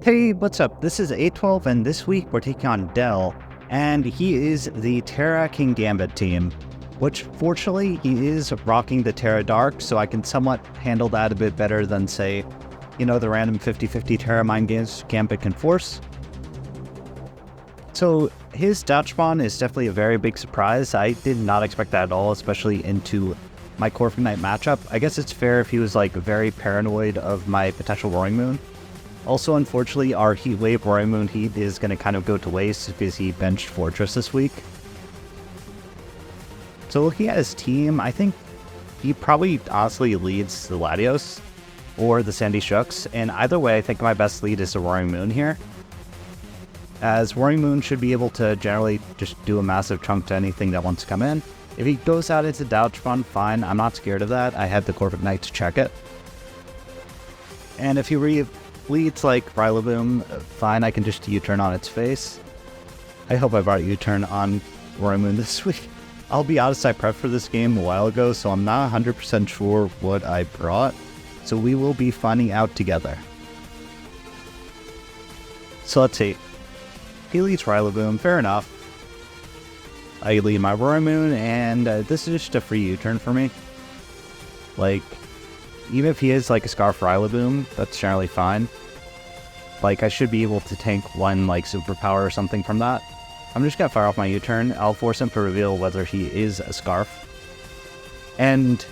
Hey, what's up? This is 812, and this week we're taking on Dell, and he is the Terra King Gambit team, which fortunately he is rocking the Terra Dark, so I can somewhat handle that a bit better than, say, the random 50-50 Terra Mind games Gambit can force. So his Dachmon is definitely a very big surprise. I did not expect that at all, especially into my Corphic Knight matchup. I guess it's fair if he was like very paranoid of my potential Roaring Moon. Also, unfortunately, our Heat Wave Roaring Moon Heat is going to kind of go to waste because he benched Fortress this week. So looking at his team, I think he probably honestly leads the Latios or the Sandy Shooks, and either way I think my best lead is the Roaring Moon here, as Roaring Moon should be able to generally just do a massive chunk to anything that wants to come in. If he goes out into Dachmon, fine, I'm not scared of that. I had the Corphic Knight to check it. And if he leads like Rillaboom, fine, I can just U-turn on its face. I hope I brought U-turn on Roaring Moon this week. I'll be honest, I prepped for this game a while ago, so I'm not 100% sure what I brought. So we will be finding out together. So let's see. He leads Rillaboom, fair enough. I lead my Roaring Moon, and this is just a free U-turn for me. Like, even if he is like a Scarf Rillaboom, that's generally fine. Like, I should be able to tank one like superpower or something from that. I'm just gonna fire off my U-turn. I'll force him to reveal whether he is a Scarf. And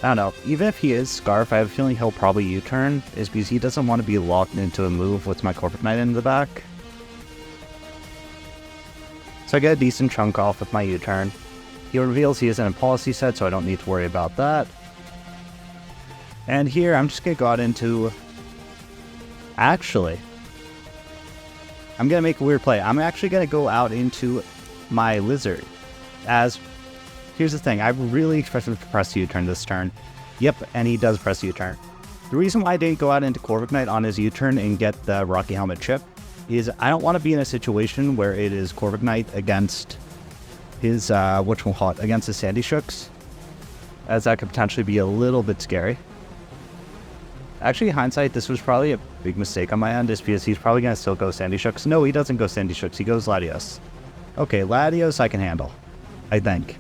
I don't know, even if he is Scarf, I have a feeling he'll probably U-turn, is because he doesn't want to be locked into a move with my Corphic Knight in the back. So I get a decent chunk off with my U-turn. He reveals he isn't in policy set, so I don't need to worry about that. And here, I'm just going to go out into... Actually, I'm going to make a weird play. I'm actually going to go out into my Lizard. As, here's the thing, I really expected him to press U-turn this turn. Yep, and he does press U-turn. The reason why I didn't go out into Corphic Knight on his U-turn and get the Rocky Helmet chip is I don't want to be in a situation where it is Corphic Knight against his, against his Sandy Shooks, as that could potentially be a little bit scary. Actually, hindsight, this was probably a big mistake on my end, is because he's probably going to still go Sandy Shooks. No, he doesn't go Sandy Shooks, he goes Latios. Okay, Latios I can handle, I think.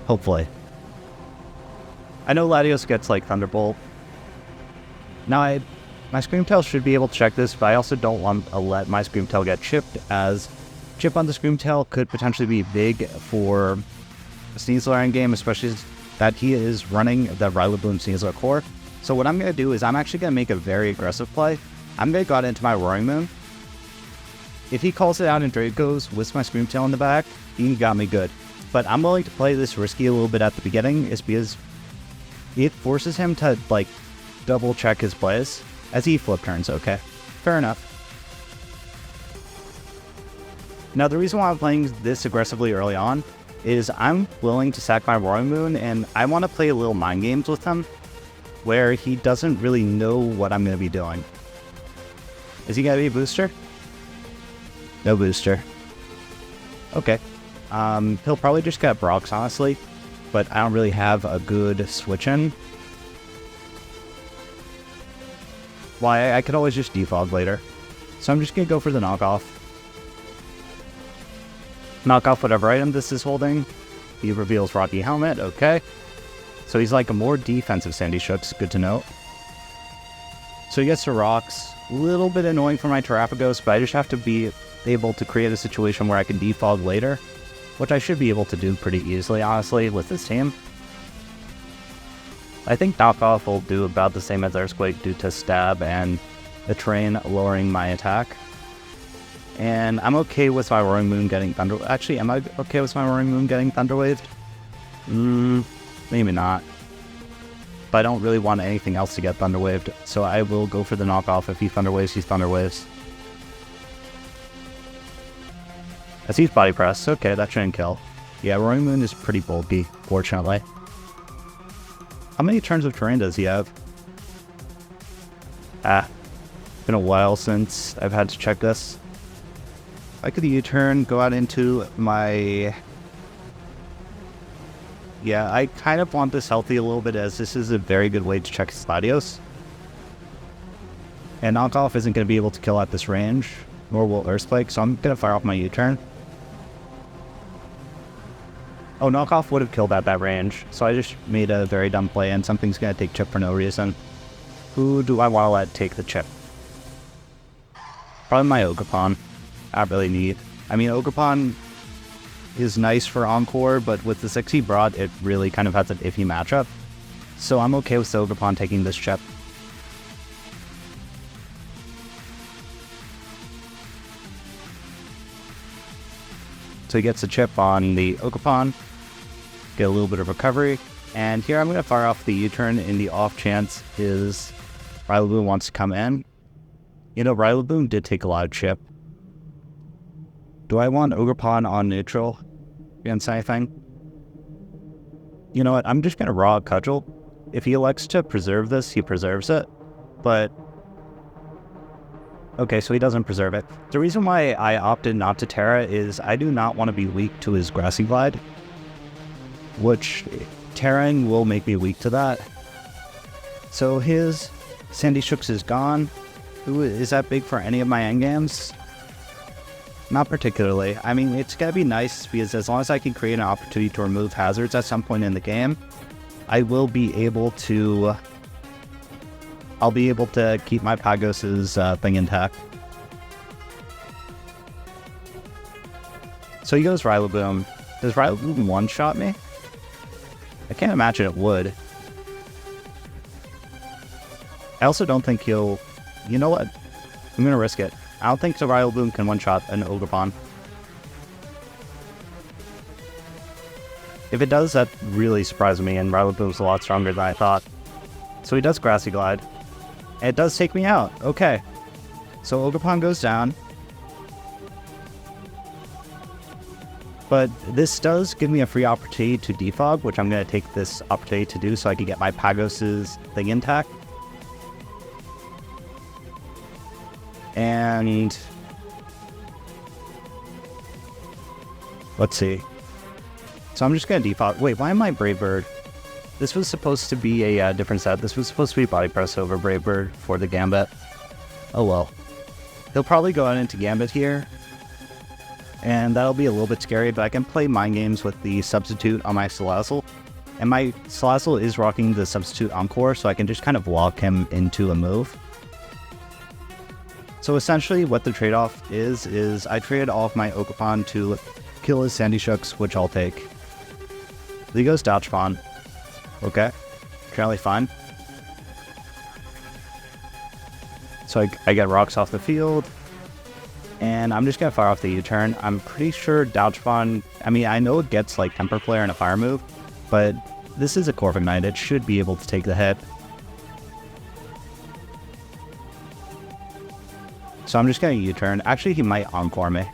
Hopefully. I know Latios gets, like, Thunderbolt. Now, my Screamtail should be able to check this, but I also don't want to let my Screamtail get chipped, as chip on the Screamtail could potentially be big for a Sneasler endgame, especially that he is running the Rillaboom Sneasler core. So what I'm going to do is I'm actually going to make a very aggressive play. I'm going to go out into my Roaring Moon. If he calls it out and Dracos with my Screamtail in the back, he got me good. But I'm willing to play this risky a little bit at the beginning, is because it forces him to, like, double check his plays as he flip turns, okay? Fair enough. Now, the reason why I'm playing this aggressively early on is I'm willing to sack my Roaring Moon, and I want to play a little mind games with him, where he doesn't really know what I'm going to be doing. Is he going to be a booster? No booster. Okay. He'll probably just get Brox, honestly, but I don't really have a good switch-in. Why, I could always just defog later. So I'm just going to go for the knockoff. Knock off whatever item this is holding. He reveals Rocky Helmet, okay. So he's like a more defensive Sandy Shooks, good to know. So he gets to Rocks. A little bit annoying for my Terapagos, but I just have to be able to create a situation where I can defog later, which I should be able to do pretty easily, honestly, with this team. I think knockoff will do about the same as Earthquake due to stab and the terrain lowering my attack. And I'm okay with my Roaring Moon getting Thunder... Actually, am I okay with my Roaring Moon getting Thunderwaved? Maybe not. But I don't really want anything else to get Thunderwaved, so I will go for the knockoff. If he Thunderwaves, he's Thunderwaves. As he's Body Press, okay, that shouldn't kill. Yeah, Roaring Moon is pretty bulky, fortunately. How many turns of terrain does he have? Been a while since I've had to check this. I could U-turn, go out into my... Yeah, I kind of want this healthy a little bit, as this is a very good way to check his Latios. And knockoff isn't going to be able to kill at this range, nor will Earthquake, so I'm going to fire off my U-turn. Oh, knockoff would have killed at that range, so I just made a very dumb play, and something's going to take chip for no reason. Who do I want to let take the chip? Probably my Ogerpon. Not really neat. I mean, Ogerpon is nice for Encore, but with the 6 he brought, it really kind of has an iffy matchup. So I'm okay with Ogerpon taking this chip. So he gets a chip on the Ogerpon, get a little bit of recovery, and here I'm going to fire off the U-turn in the off chance his Rillaboom wants to come in. You know, Rillaboom did take a lot of chip. Do I want Ogerpon on neutral against anything? You know what, I'm just going to raw Cudgel. If he elects to preserve this, he preserves it, but... Okay, so he doesn't preserve it. The reason why I opted not to Terra is I do not want to be weak to his Grassy Glide, which Terraing will make me weak to that. So his Sandy Shooks is gone. Ooh, is that big for any of my endgames? Not particularly. I mean, it's going to be nice because as long as I can create an opportunity to remove hazards at some point in the game, I will be able to... I'll be able to keep my Pagos' thing intact. So he goes Rillaboom. Does Rillaboom one-shot me? I can't imagine it would. I also don't think he'll... You know what? I'm going to risk it. I don't think the Rillaboom can one-shot an Ogerpon. If it does, that really surprised me, and Rillaboom's a lot stronger than I thought. So he does Grassy Glide. And it does take me out. Okay. So Ogerpon goes down. But this does give me a free opportunity to defog, which I'm going to take this opportunity to do so I can get my Pagos' thing intact. And... let's see. So I'm just going to defog. Wait, why am I Brave Bird? This was supposed to be a different set. This was supposed to be Body Press over Brave Bird for the Gambit. Oh well. He'll probably go out into Gambit here. And that'll be a little bit scary, but I can play mind games with the substitute on my Salazzle. And my Salazzle is rocking the substitute Encore, so I can just kind of lock him into a move. So essentially what the trade-off is I traded off my Ogerpon to kill his Sandy Shooks, which I'll take. So he goes Dodgebon. Okay, apparently fine. So I get rocks off the field, and I'm just going to fire off the U-turn. I'm pretty sure Dodgebon, I mean, I know it gets like Temper Flare and a Fire move, but this is a Corviknight. It should be able to take the hit. So I'm just going to U-turn. Actually, he might Encore me.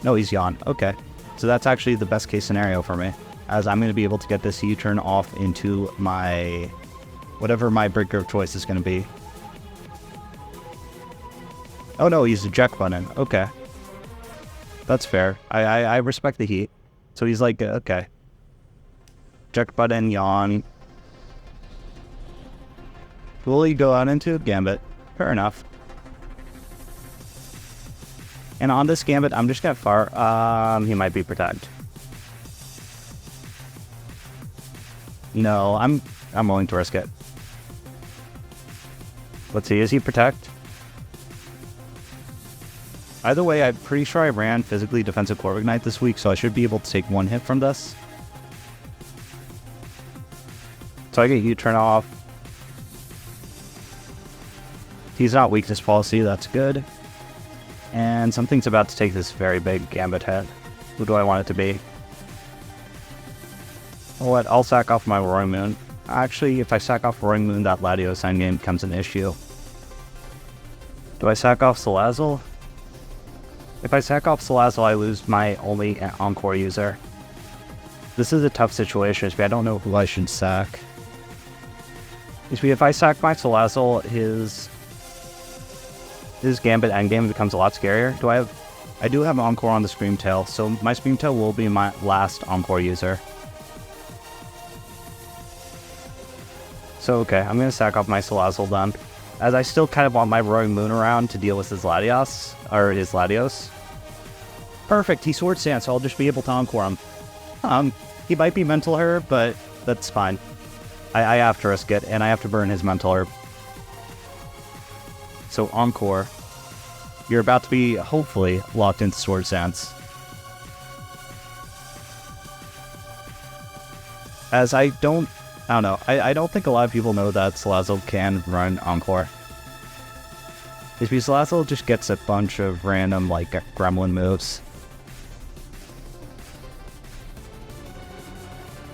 No, he's Yawn. Okay, so that's actually the best case scenario for me, as I'm going to be able to get this U-turn off into my... whatever my breaker of choice is going to be. Oh no, he's eject button. Okay. That's fair. I respect the heat. So he's like, okay. Eject button, Yawn. Will he go out into Gambit? Fair enough. And on this Gambit, I'm just going to fire... he might be Protect. No, I'm willing to risk it. Let's see, is he Protect? Either way, I'm pretty sure I ran physically defensive Corviknight this week, so I should be able to take one hit from this. So I get U-turn off. He's not weakness policy, that's good. And something's about to take this very big Gambit hit. Who do I want it to be? Oh, what? I'll sack off my Roaring Moon. Actually, if I sack off Roaring Moon, that Latios endgame becomes an issue. Do I sack off Salazzle? If I sack off Salazzle, I lose my only Encore user. This is a tough situation, I don't know who I should sack. If I sack my Salazzle, his Gambit endgame becomes a lot scarier. I do have Encore on the Screamtail, so my Screamtail will be my last Encore user. So okay, I'm going to sack off my Salazzle then. as I still kind of want my Roaring Moon around to deal with his Latios, or his Latios. Perfect, he Sword Stance, so I'll just be able to Encore him. He might be Mental Herb, but that's fine. I have to risk it, and I have to burn his Mental Herb. So Encore, you're about to be, hopefully, locked into Sword Stance. As I don't know, I don't think a lot of people know that Salazzle can run Encore. It's because Salazzle just gets a bunch of random, like, gremlin moves.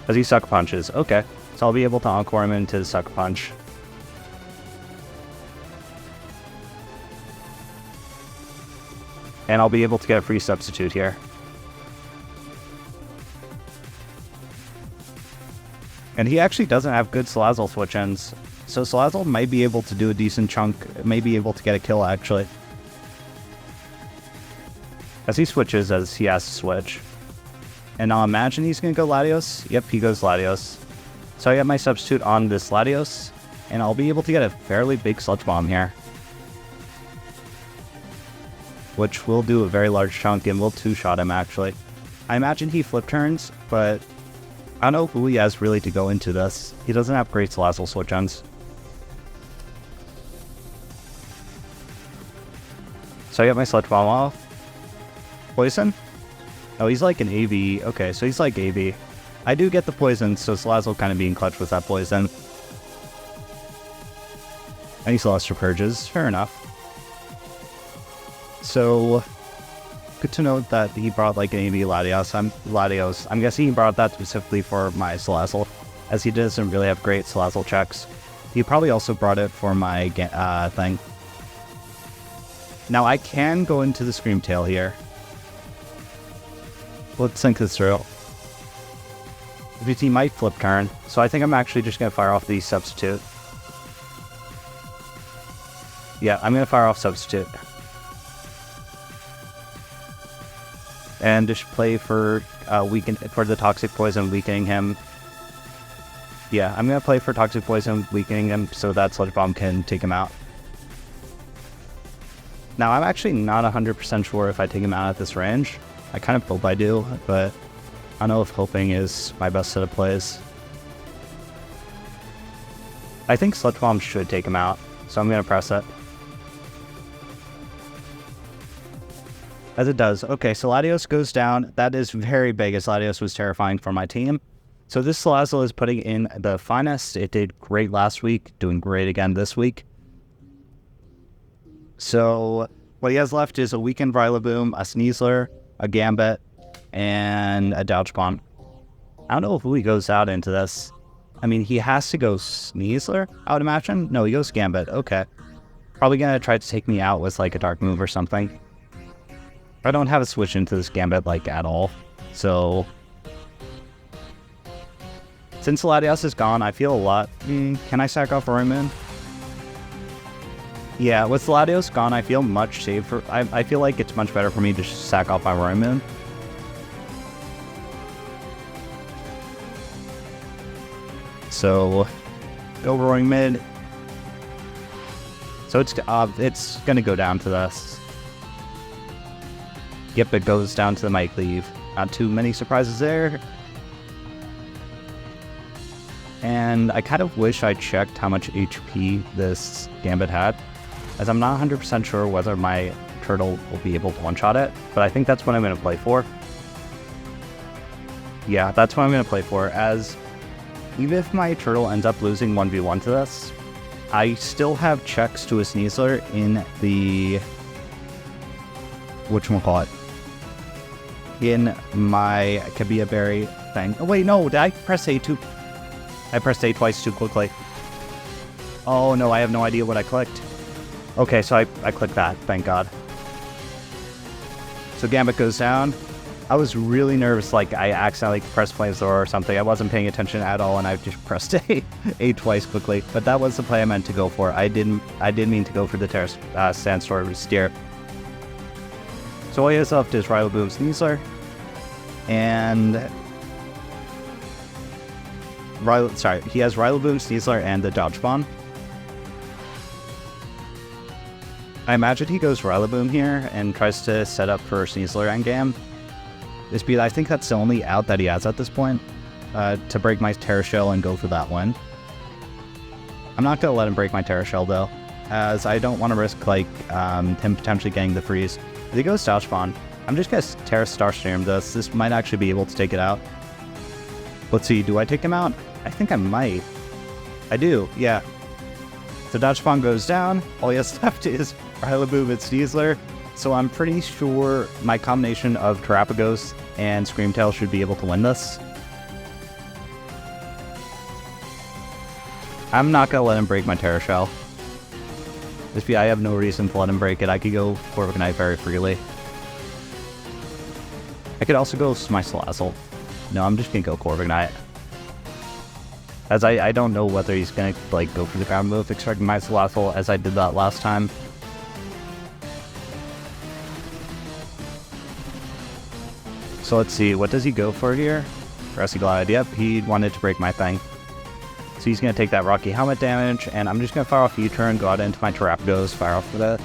As he Sucker Punches, okay. So I'll be able to Encore him into the Sucker Punch. And I'll be able to get a free substitute here. And he actually doesn't have good Salazzle switch-ins. So Salazzle might be able to do a decent chunk, may be able to get a kill actually. As he switches, as he has to switch. And I'll imagine he's going to go Latios. Yep, he goes Latios. So I have my substitute on this Latios, and I'll be able to get a fairly big Sludge Bomb here. Which will do a very large chunk and will two-shot him actually. I imagine he flip turns, but I don't know who he has really to go into this. He doesn't have great Salazzle switch-ins. So I get my Sludge Bomb off. Poison? Oh, he's like an AV. Okay, so he's like AV. I do get the poison, so Salazzle kind of being clutch with that poison. And he Celestial Purges. Fair enough. So, good to note that he brought like an AV Latios. I'm guessing he brought that specifically for my Salazzle, as he doesn't really have great Salazzle checks. He probably also brought it for my thing. Now I can go into the Scream Tail here. Let's think this through. Because he might flip turn, so I think I'm actually just going to fire off the substitute. Yeah, I'm going to fire off substitute. And just play for for the Toxic Poison, weakening him. Yeah, I'm going to play for Toxic Poison, weakening him, so that Sludge Bomb can take him out. Now, I'm actually not 100% sure if I take him out at this range. I kind of hope I do, but I don't know if hoping is my best set of plays. I think Sludge Bomb should take him out, so I'm going to press it. As it does. Okay, so Latios goes down. That is very big, as Latios was terrifying for my team. So this Salazzle is putting in the finest. It did great last week, doing great again this week. So what he has left is a weakened Rillaboom, a Sneasler, a Gambit, and a Douchbomb. I don't know who he goes out into this. I mean, he has to go Sneasler, I would imagine. No, he goes Gambit. Okay. Probably going to try to take me out with like a Dark Move or something. I don't have a switch into this Gambit like at all. So since Latios is gone, I feel a lot. Can I sack off Roaring Moon? Yeah, with Latios gone, I feel much safer. I feel like it's much better for me to just sack off my Roaring Moon. So, go Roaring Mid. So it's gonna go down to this. Yep, it goes down to the Mic Leave. Not too many surprises there. And I kind of wish I checked how much HP this Gambit had, as I'm not 100% sure whether my Turtle will be able to one-shot it, but I think that's what I'm going to play for. Yeah, that's what I'm going to play for, as even if my Turtle ends up losing 1v1 to this, I still have checks to a Sneasler in the... whatchamacallit? In my Kabia Berry thing. Oh wait, no, did I press A too? I pressed A twice too quickly. Oh no, I have no idea what I clicked. Okay, so I clicked that, thank God. So Gambit goes down. I was really nervous, like I accidentally pressed Flamethrower or something. I wasn't paying attention at all, and I just pressed A twice quickly. But that was the play I meant to go for. I didn't mean to go for the Sandstorm Steer. So all he has left is Rillaboom, Sneasler, and he has Rillaboom, Sneasler, and the Dodge Bomb. I imagine he goes Rillaboom here and tries to set up for Sneasler endgame. I think that's the only out that he has at this point, to break my Terra Shell and go for that win. I'm not going to let him break my Terra Shell though, as I don't want to risk like him potentially getting the freeze. If he goes Style Spawn, I'm just going to Terra Starstream this. This might actually be able to take it out. Let's see, do I take him out? I think I might. I do, yeah. So Dodge Spawn goes down. All he has left is Rillaboom and Sneasler. So I'm pretty sure my combination of Terapagos and Screamtail should be able to win this. I'm not going to let him break my Terra Shell. I have no reason to let him break it. I could go Corviknight very freely. I could also go Smislazzle. No, I'm just going to go Corviknight. As I don't know whether he's going to like go for the ground move, expecting my Smislazzle as I did that last time. So let's see, what does he go for here? Grassy Glide, yep, he wanted to break my thing. So he's going to take that Rocky Helmet damage, and I'm just going to fire off U-turn, go out into my Terapagos, fire off for the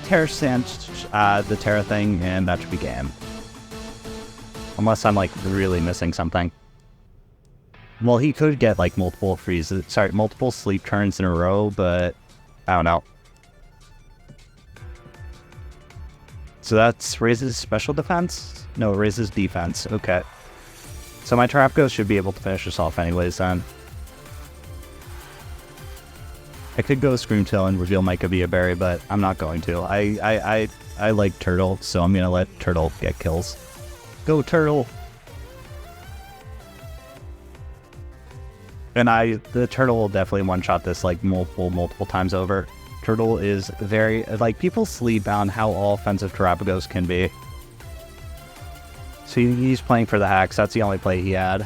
Terra Sense, the Terra thing, and that should be game. Unless I'm like really missing something. Well, he could get like multiple sleep turns in a row, but I don't know. So that's raises special defense? No, it raises defense. Okay. So my Terapagos should be able to finish this off anyways then. I could go Screamtail and reveal my Kabia Berry, but I'm not going to. I like Turtle, so I'm going to let Turtle get kills. Go Turtle! And the Turtle will definitely one-shot this like multiple times over. Turtle is very, like, people sleep on how all offensive Terapagos can be. So he's playing for the hacks. That's the only play he had.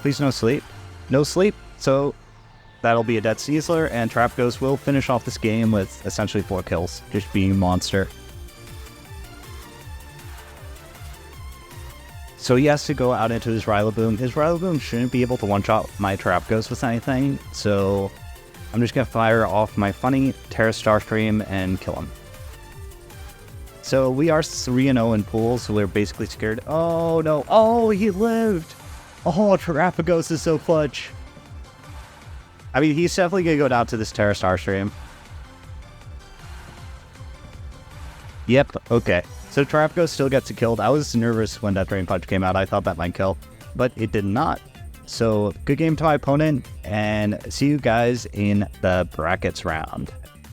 Please no sleep. No sleep. So that'll be a dead Sneasler, and Terapagos will finish off this game with essentially 4 kills, just being a monster. So he has to go out into his Rillaboom. His Rillaboom shouldn't be able to one-shot my Terapagos with anything, so I'm just going to fire off my funny Terra Starstream and kill him. So we are 3-0 in pools, so we're basically scared. Oh no, oh, he lived! Oh, Terapagos is so clutch. I mean, he's definitely going to go down to this Terra Starstream. Yep, okay. So Terapagos still gets it killed. I was nervous when that Drain Punch came out. I thought that might kill, but it did not. So good game to my opponent, and see you guys in the brackets round.